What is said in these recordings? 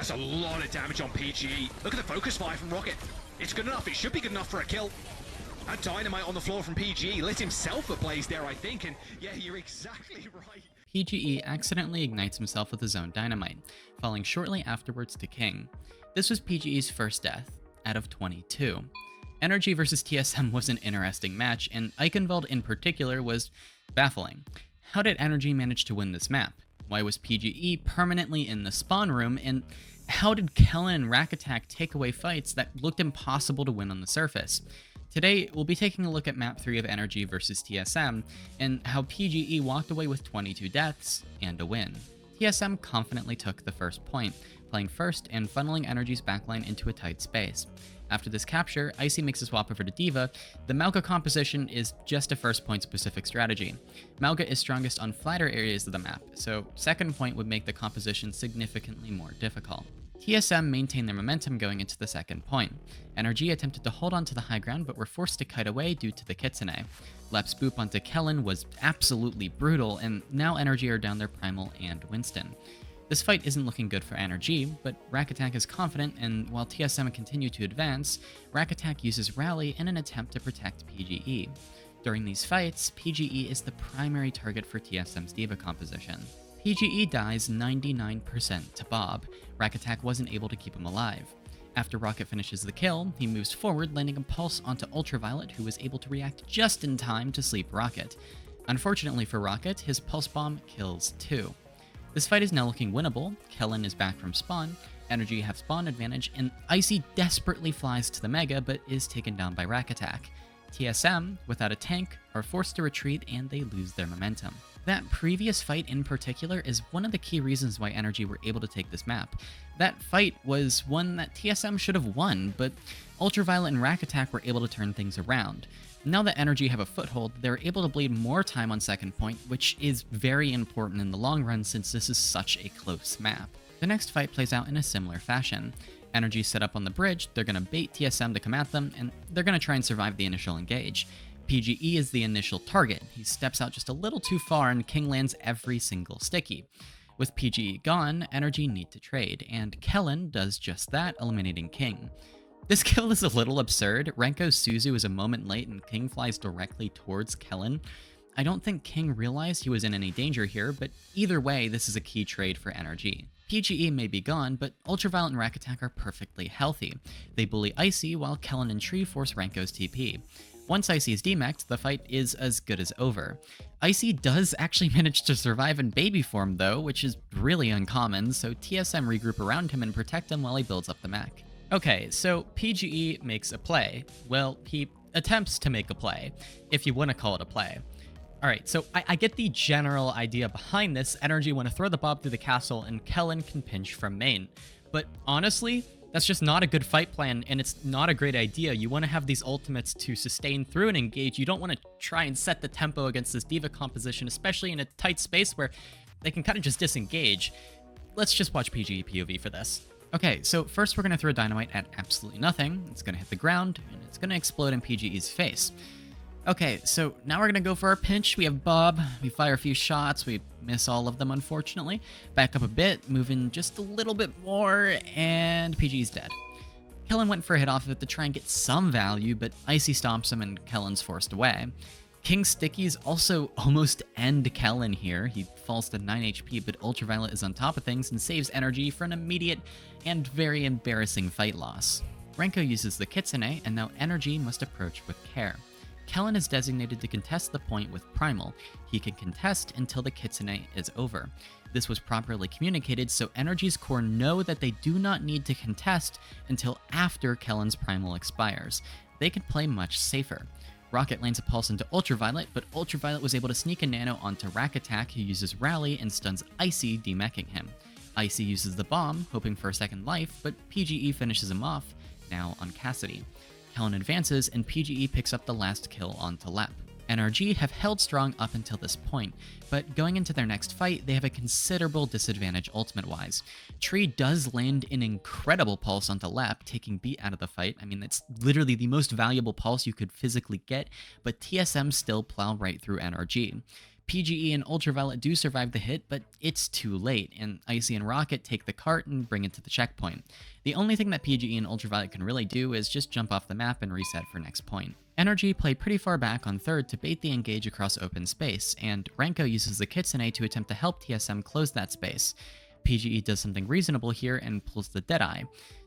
That's a lot of damage on PGE. Look at the focus fire from Rocket. It's good enough. It should be good enough for a kill. And Dynamite on the floor from PGE lit himself ablaze there, I think. And yeah, you're exactly right. PGE accidentally ignites himself with his own dynamite, falling shortly afterwards to King. This was PGE's first death, out of 22. Energy versus TSM was an interesting match, and Eichenwald in particular was baffling. How did Energy manage to win this map? Why was PGE permanently in the spawn room, and how did Kellen and Rack Attack take away fights that looked impossible to win on the surface? Today, we'll be taking a look at Map 3 of Energy versus TSM, and how PGE walked away with 22 deaths and a win. TSM confidently took the first point, playing first and funneling Energy's backline into a tight space. After this capture, Icy makes a swap over to D.Va. The Mauga composition is just a first point specific strategy. Mauga is strongest on flatter areas of the map, so second point would make the composition significantly more difficult. TSM maintained their momentum going into the second point. Energy attempted to hold on to the high ground but were forced to kite away due to the Kitsune. Lep's boop onto Kellen was absolutely brutal, and now Energy are down their Primal and Winston. This fight isn't looking good for Energy, but Rack Attack is confident, and while TSM continue to advance, Rack Attack uses Rally in an attempt to protect PGE. During these fights, PGE is the primary target for TSM's D.Va composition. PGE dies 99% to Bob. Rack Attack wasn't able to keep him alive. After Rocket finishes the kill, he moves forward, landing a pulse onto Ultraviolet, who was able to react just in time to sleep Rocket. Unfortunately for Rocket, his pulse bomb kills too. This fight is now looking winnable. Kellen is back from spawn, Energy have spawn advantage, and Icy desperately flies to the Mega but is taken down by Rack Attack. TSM, without a tank, are forced to retreat and they lose their momentum. That previous fight in particular is one of the key reasons why Energy were able to take this map. That fight was one that TSM should have won, but Ultraviolet and Rack Attack were able to turn things around. Now that Energy have a foothold, they're able to bleed more time on second point, which is very important in the long run since this is such a close map. The next fight plays out in a similar fashion. Energy set up on the bridge, they're going to bait TSM to come at them, and they're going to try and survive the initial engage. PGE is the initial target. He steps out just a little too far and King lands every single sticky. With PGE gone, Energy need to trade, and Kellen does just that, eliminating King. This kill is a little absurd. Renko's Suzu is a moment late and King flies directly towards Kellen. I don't think King realized he was in any danger here, but either way, this is a key trade for Energy. PGE may be gone, but Ultraviolet and Rack Attack are perfectly healthy. They bully Icy while Kellen and Tree force Renko's TP. Once Icy is demexed, the fight is as good as over. Icy does actually manage to survive in baby form though, which is really uncommon, so TSM regroup around him and protect him while he builds up the mech. Okay, so PGE makes a play. Well, he attempts to make a play, if you want to call it a play. Alright, so I get the general idea behind this. Energy want to throw the Bob through the castle and Kellen can pinch from main. But honestly, that's just not a good fight plan, and it's not a great idea. You want to have these ultimates to sustain through an engage. You don't want to try and set the tempo against this D.Va composition, especially in a tight space where they can kind of just disengage. Let's just watch PGE POV for this. Okay, so first we're going to throw dynamite at absolutely nothing. It's going to hit the ground, and it's going to explode in PGE's face. Okay, so now we're going to go for our pinch. We have Bob. We fire a few shots. We miss all of them, unfortunately. Back up a bit, move in just a little bit more, and PGE's dead. Kellen went for a hit off of it to try and get some value, but Icy stomps him and Kellen's forced away. King's stickies also almost end Kellen here. He falls to 9 HP, but Ultraviolet is on top of things and saves Energy for an immediate and very embarrassing fight loss. Renko uses the Kitsune, and now Energy must approach with care. Kellen is designated to contest the point with Primal. He can contest until the Kitsune is over. This was properly communicated, so Energy's core know that they do not need to contest until after Kellen's Primal expires. They can play much safer. Rocket lands a pulse into Ultraviolet, but Ultraviolet was able to sneak a nano onto Rack Attack, who uses Rally and stuns Icy, demeching him. Icy uses the bomb, hoping for a second life, but PGE finishes him off, now on Cassidy. Kellen advances, and PGE picks up the last kill onto Lep. NRG have held strong up until this point, but going into their next fight, they have a considerable disadvantage ultimate-wise. Tree does land an incredible pulse onto Lep, taking beat out of the fight. I mean, that's literally the most valuable pulse you could physically get, but TSM still plow right through NRG. PGE and Ultraviolet do survive the hit, but it's too late, and Icy and Rocket take the cart and bring it to the checkpoint. The only thing that PGE and Ultraviolet can really do is just jump off the map and reset for next point. Energy play pretty far back on third to bait the engage across open space, and Renko uses the Kitsune to attempt to help TSM close that space. PGE does something reasonable here and pulls the Deadeye.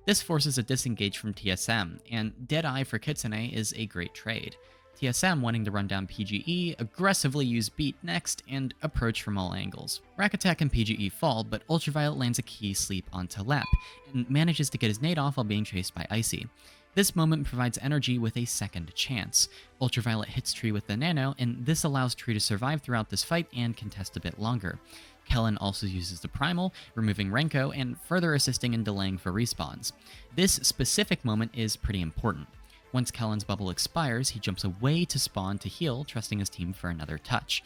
This forces a disengage from TSM, and Deadeye for Kitsune is a great trade. TSM wanting to run down PGE, aggressively use Beat next, and approach from all angles. Rack Attack and PGE fall, but Ultraviolet lands a key sleep onto Lep, and manages to get his nade off while being chased by Icy. This moment provides Energy with a second chance. Ultraviolet hits Tree with the Nano, and this allows Tree to survive throughout this fight and contest a bit longer. Kellen also uses the Primal, removing Renko and further assisting in delaying for respawns. This specific moment is pretty important. Once Kellen's bubble expires, he jumps away to spawn to heal, trusting his team for another touch.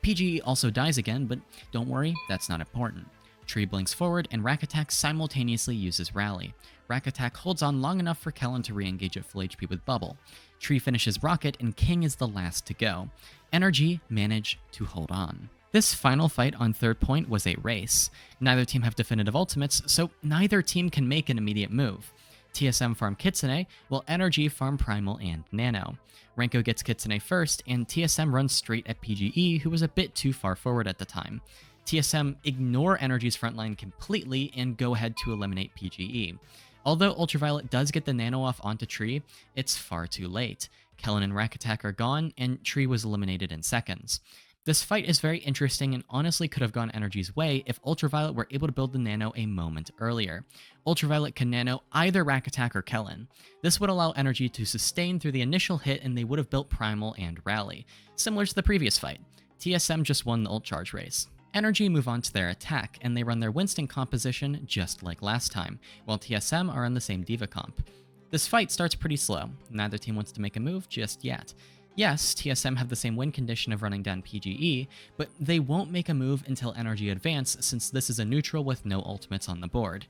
PGE also dies again, but don't worry, that's not important. Tree blinks forward, and Rack Attack simultaneously uses Rally. Rack Attack holds on long enough for Kellen to re-engage at full HP with Bubble. Tree finishes Rocket, and King is the last to go. Energy manage to hold on. This final fight on third point was a race. Neither team have definitive ultimates, so neither team can make an immediate move. TSM farm Kitsune, while Energy farm Primal and Nano. Renko gets Kitsune first, and TSM runs straight at PGE, who was a bit too far forward at the time. TSM ignore Energy's frontline completely and go ahead to eliminate PGE. Although Ultraviolet does get the Nano off onto Tree, it's far too late. Kellen and Rack Attack are gone, and Tree was eliminated in seconds. This fight is very interesting and honestly could have gone Energy's way if Ultraviolet were able to build the Nano a moment earlier. Ultraviolet can Nano either Rack Attack or Kellen. This would allow Energy to sustain through the initial hit, and they would have built Primal and Rally. Similar to the previous fight. TSM just won the ult charge race. Energy move on to their attack, and they run their Winston composition just like last time, while TSM are on the same Diva comp. This fight starts pretty slow. Neither team wants to make a move just yet. Yes, TSM have the same win condition of running down PGE, but they won't make a move until Energy advance, since this is a neutral with no ultimates on the board.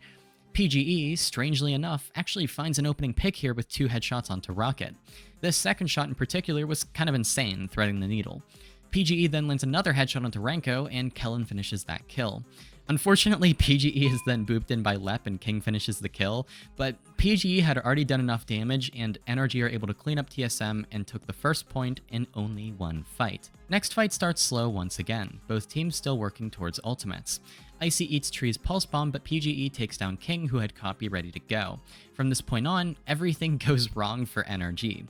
PGE, strangely enough, actually finds an opening pick here with 2 headshots onto Rocket. This second shot in particular was kind of insane, threading the needle. PGE then lands another headshot onto Renko, and Kellen finishes that kill. Unfortunately, PGE is then booped in by Lep and King finishes the kill, but PGE had already done enough damage, and Energy are able to clean up TSM and took the first point in only one fight. Next fight starts slow once again, both teams still working towards ultimates. Icy eats Tree's Pulse Bomb, but PGE takes down King, who had Copy ready to go. From this point on, everything goes wrong for NRG.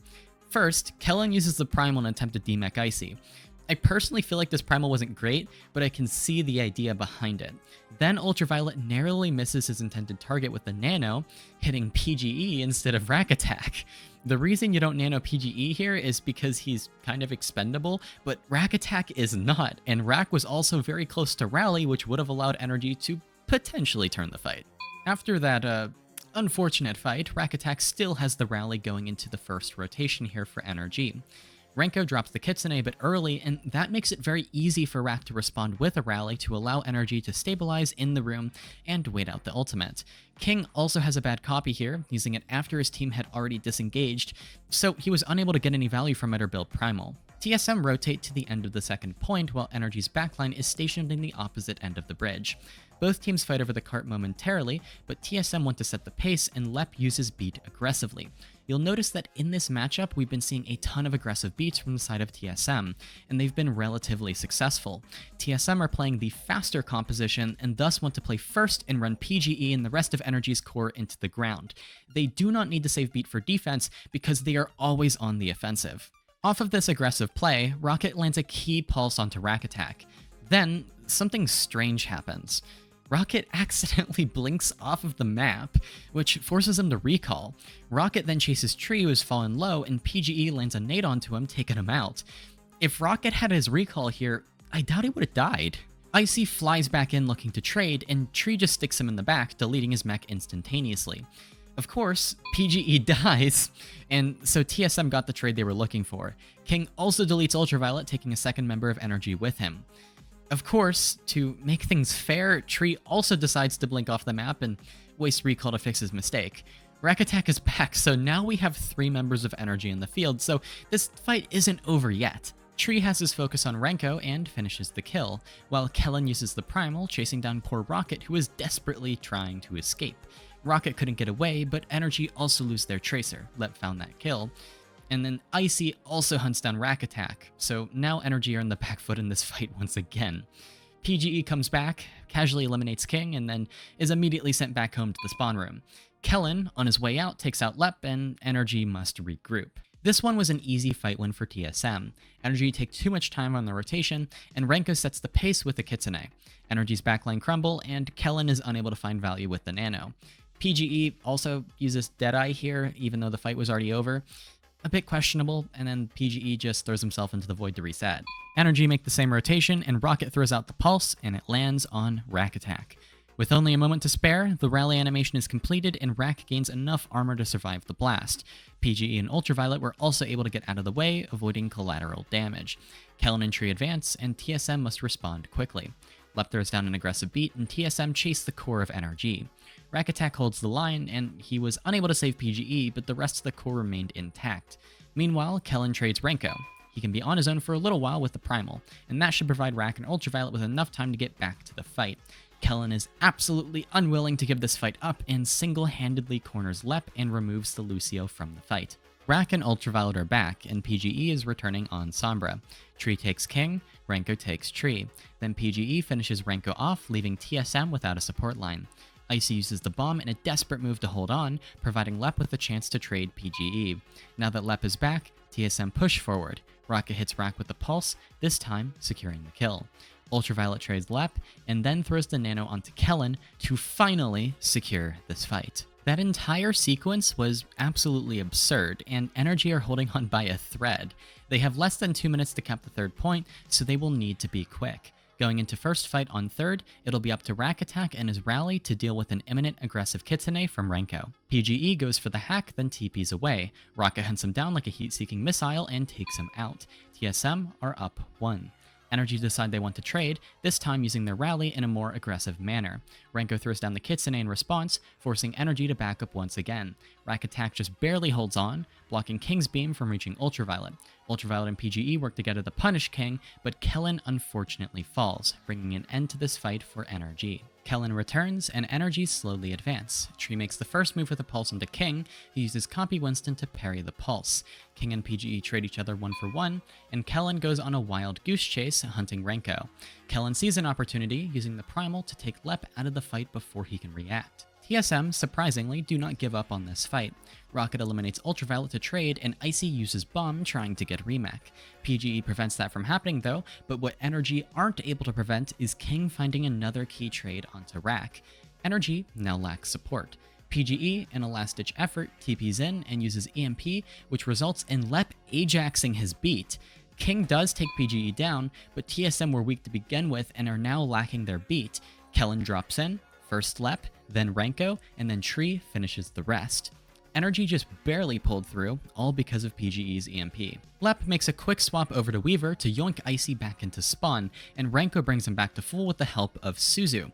First, Kellen uses the Primal in an attempt to demech Icy. I personally feel like this Primal wasn't great, but I can see the idea behind it. Then Ultraviolet narrowly misses his intended target with the Nano, hitting PGE instead of Rack Attack. The reason you don't Nano PGE here is because he's kind of expendable, but Rack Attack is not, and Rack was also very close to Rally, which would have allowed Energy to potentially turn the fight. After that, unfortunate fight, Rack Attack still has the Rally going into the first rotation here for NRG. Renko drops the Kitsune but early, and that makes it very easy for Rack to respond with a Rally to allow Energy to stabilize in the room and wait out the ultimate. King also has a bad copy here, using it after his team had already disengaged, so he was unable to get any value from it or build Primal. TSM rotate to the end of the second point, while Energy's backline is stationed in the opposite end of the bridge. Both teams fight over the cart momentarily, but TSM want to set the pace, and Lep uses Beat aggressively. You'll notice that in this matchup, we've been seeing a ton of aggressive beats from the side of TSM, and they've been relatively successful. TSM are playing the faster composition, and thus want to play first and run PGE and the rest of Energy's core into the ground. They do not need to save beat for defense, because they are always on the offensive. Off of this aggressive play, Rocket lands a key pulse onto Rack Attack. Then, something strange happens. Rocket accidentally blinks off of the map, which forces him to recall. Rocket then chases Tree, who has fallen low, and PGE lands a nade onto him, taking him out. If Rocket had his recall here, I doubt he would have died. Icy flies back in looking to trade, and Tree just sticks him in the back, deleting his mech instantaneously. Of course, PGE dies, and so TSM got the trade they were looking for. King also deletes Ultraviolet, taking a second member of Energy with him. Of course, to make things fair, Tree also decides to blink off the map and waste recall to fix his mistake. Rack Attack is back, so now we have 3 members of Energy in the field, so this fight isn't over yet. Tree has his focus on Renko and finishes the kill, while Kellen uses the Primal, chasing down poor Rocket, who is desperately trying to escape. Rocket couldn't get away, but Energy also lose their Tracer. Lep found that kill. And then Icy also hunts down Rack Attack, so now Energy are in the back foot in this fight once again. PGE comes back, casually eliminates King, and then is immediately sent back home to the spawn room. Kellen, on his way out, takes out Lep, and Energy must regroup. This one was an easy fight win for TSM. Energy take too much time on the rotation, and Renko sets the pace with the Kitsune. Energy's backline crumble, and Kellen is unable to find value with the Nano. PGE also uses Deadeye here, even though the fight was already over. A bit questionable, and then PGE just throws himself into the void to reset. Energy make the same rotation, and Rocket throws out the pulse, and it lands on Rack Attack. With only a moment to spare, the rally animation is completed, and Rack gains enough armor to survive the blast. PGE and Ultraviolet were also able to get out of the way, avoiding collateral damage. Kellen and Tree advance, and TSM must respond quickly. Lep throws down an aggressive beat, and TSM chase the core of NRG. Rack Attack holds the line, and he was unable to save PGE, but the rest of the core remained intact. Meanwhile, Kellen trades Renko. He can be on his own for a little while with the Primal, and that should provide Rack and Ultraviolet with enough time to get back to the fight. Kellen is absolutely unwilling to give this fight up and single-handedly corners Lep and removes the Lucio from the fight. Rack and Ultraviolet are back, and PGE is returning on Sombra. Tree takes King, Renko takes Tree. Then PGE finishes Renko off, leaving TSM without a support line. Icy uses the bomb in a desperate move to hold on, providing Lep with a chance to trade PGE. Now that Lep is back, TSM push forward. Rocket hits Rack with the pulse, this time securing the kill. Ultraviolet trades Lep, and then throws the Nano onto Kellen to finally secure this fight. That entire sequence was absolutely absurd, and Energy are holding on by a thread. They have less than 2 minutes to cap the third point, so they will need to be quick. Going into first fight on third, it'll be up to Rack Attack and his rally to deal with an imminent aggressive Kitsune from Renko. PGE goes for the hack, then TPs away. Rocket hunts him down like a heat-seeking missile and takes him out. TSM are up 1. Energy decide they want to trade, this time using their rally in a more aggressive manner. Renko throws down the Kitsune in response, forcing Energy to back up once again. Rack Attack just barely holds on, blocking King's beam from reaching Ultraviolet. Ultraviolet and PGE work together to punish King, but Kellen unfortunately falls, bringing an end to this fight for NRG. Kellen returns, and Energy slowly advance. Tree makes the first move with a pulse into King, who uses Copy Winston to parry the pulse. King and PGE trade each other 1 for 1, and Kellen goes on a wild goose chase, hunting Renko. Kellen sees an opportunity, using the Primal to take Lep out of the fight before he can react. TSM, surprisingly, do not give up on this fight. Rocket eliminates Ultraviolet to trade, and Icy uses Bomb trying to get Remech. PGE prevents that from happening though, but what Energy aren't able to prevent is King finding another key trade onto Rack. Energy now lacks support. PGE, in a last-ditch effort, TPs in and uses EMP, which results in Lep Ajaxing his beat. King does take PGE down, but TSM were weak to begin with and are now lacking their beat. Kellen drops in, first Lep, then Renko, and then Tree finishes the rest. Energy just barely pulled through, all because of PGE's EMP. Lep makes a quick swap over to Weaver to yoink Icy back into spawn, and Renko brings him back to full with the help of Suzu.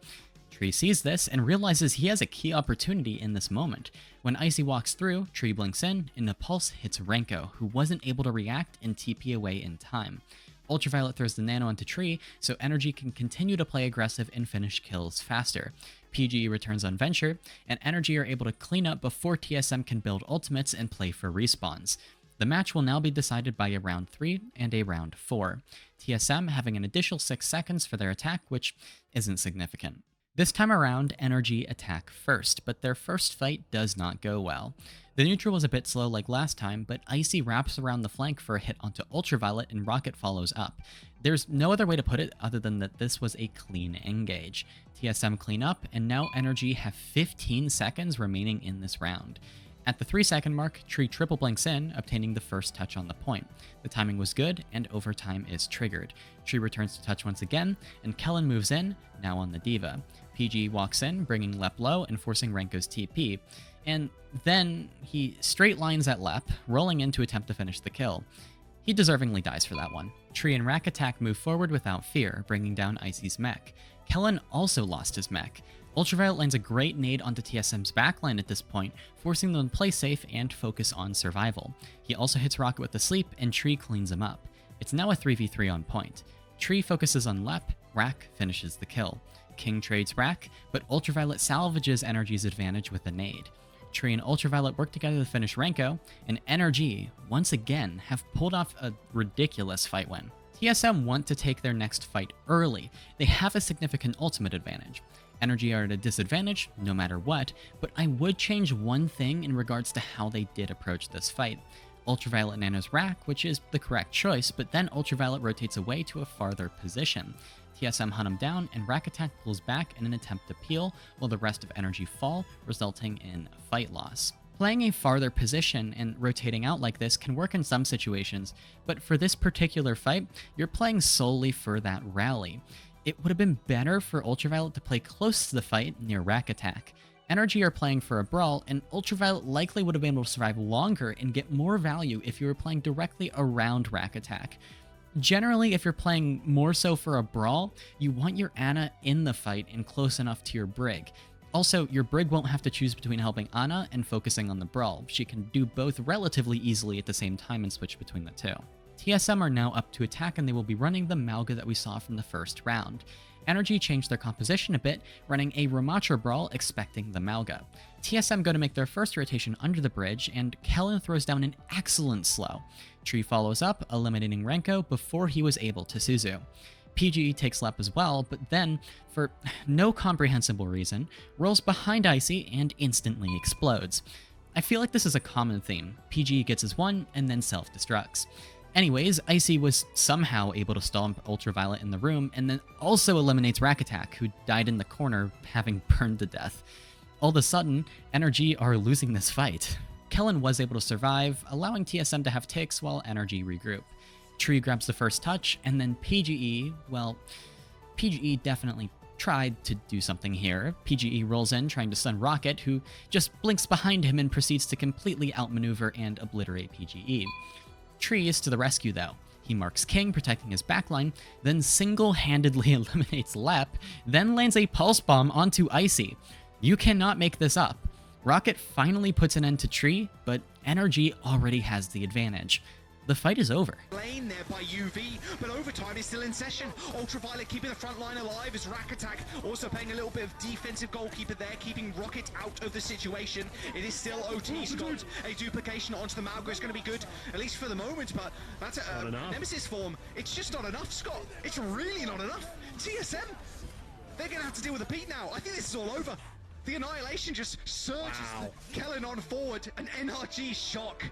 Tree sees this and realizes he has a key opportunity in this moment. When Icy walks through, Tree blinks in, and the pulse hits Renko, who wasn't able to react and TP away in time. Ultraviolet throws the Nano onto Tree, so Energy can continue to play aggressive and finish kills faster. PGE returns on Venture, and Energy are able to clean up before TSM can build ultimates and play for respawns. The match will now be decided by a round 3 and a round 4. TSM having an additional 6 seconds for their attack, which isn't significant. This time around, Energy attack first, but their first fight does not go well. The neutral was a bit slow like last time, but Icy wraps around the flank for a hit onto Ultraviolet and Rocket follows up. There's no other way to put it other than that this was a clean engage. TSM clean up, and now Energy have 15 seconds remaining in this round. At the 3-second mark, Tree triple blinks in, obtaining the first touch on the point. The timing was good, and overtime is triggered. Tree returns to touch once again, and Kellen moves in, now on the Diva. PG walks in, bringing Lep low and forcing Renko's TP. And then he straight lines at Lep, rolling in to attempt to finish the kill. He deservingly dies for that one. Tree and Rack Attack move forward without fear, bringing down Icy's mech. Kellen also lost his mech. Ultraviolet lands a great nade onto TSM's backline at this point, forcing them to play safe and focus on survival. He also hits Rocket with the sleep, and Tree cleans him up. It's now a 3v3 on point. Tree focuses on Lep, Rack finishes the kill. King trades Rack, but Ultraviolet salvages Energy's advantage with a nade. Tree and Ultraviolet work together to finish Renko, and Energy, once again, have pulled off a ridiculous fight win. TSM want to take their next fight early. They have a significant ultimate advantage. Energy are at a disadvantage, no matter what, but I would change one thing in regards to how they did approach this fight. Ultraviolet nanos Rack, which is the correct choice, but then Ultraviolet rotates away to a farther position. TSM hunt him down, and Rack Attack pulls back in an attempt to peel, while the rest of Energy fall, resulting in a fight loss. Playing a farther position and rotating out like this can work in some situations, but for this particular fight, you're playing solely for that rally. It would have been better for Ultraviolet to play close to the fight near Rack Attack. Energy are playing for a brawl, and Ultraviolet likely would have been able to survive longer and get more value if you were playing directly around Rack Attack. Generally, if you're playing more so for a brawl, you want your Ana in the fight and close enough to your Brig. Also, your Brig won't have to choose between helping Ana and focusing on the brawl. She can do both relatively easily at the same time and switch between the two. TSM are now up to attack, and they will be running the Malga that we saw from the first round. Energy changed their composition a bit, running a Ramatra brawl expecting the Malga. TSM go to make their first rotation under the bridge, and Kellen throws down an excellent slow. Tree follows up, eliminating Renko before he was able to Suzu. PGE takes Lep as well, but then, for no comprehensible reason, rolls behind Icy and instantly explodes. I feel like this is a common theme. PGE gets his one and then self-destructs. Anyways, Icy was somehow able to stomp Ultraviolet in the room, and then also eliminates Rack Attack, who died in the corner, having burned to death. All of a sudden, Energy are losing this fight. Kellen was able to survive, allowing TSM to have ticks while Energy regroup. Tree grabs the first touch, and then PGE, well, PGE definitely tried to do something here. PGE rolls in, trying to stun Rocket, who just blinks behind him and proceeds to completely outmaneuver and obliterate PGE. Tree is to the rescue, though. He marks King, protecting his backline, then single-handedly eliminates Lep, then lands a pulse bomb onto Icy. You cannot make this up. Rocket finally puts an end to Tree, but Energy already has the advantage. The fight is over. Lane there by UV, but overtime is still in session. Ultraviolet keeping the front line alive as Rack Attack also playing a little bit of defensive goalkeeper there, keeping Rocket out of the situation. It is still OT Scott. A duplication onto the Malga is going to be good, at least for the moment, but that's a Nemesis form. It's just not enough, Scott. It's really not enough. TSM, they're going to have to deal with a Pete now. I think this is all over. The Annihilation just surges. Wow. Kellen on forward, an NRG shock.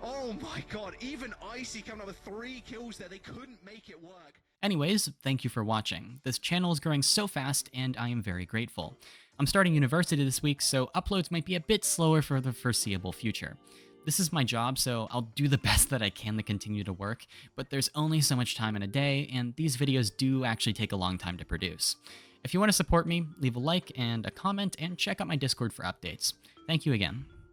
Oh my god, even Icy coming up with 3 kills there, they couldn't make it work. Anyways, thank you for watching. This channel is growing so fast, and I am very grateful. I'm starting university this week, so uploads might be a bit slower for the foreseeable future. This is my job, so I'll do the best that I can to continue to work, but there's only so much time in a day, and these videos do actually take a long time to produce. If you want to support me, leave a like and a comment, and check out my Discord for updates. Thank you again.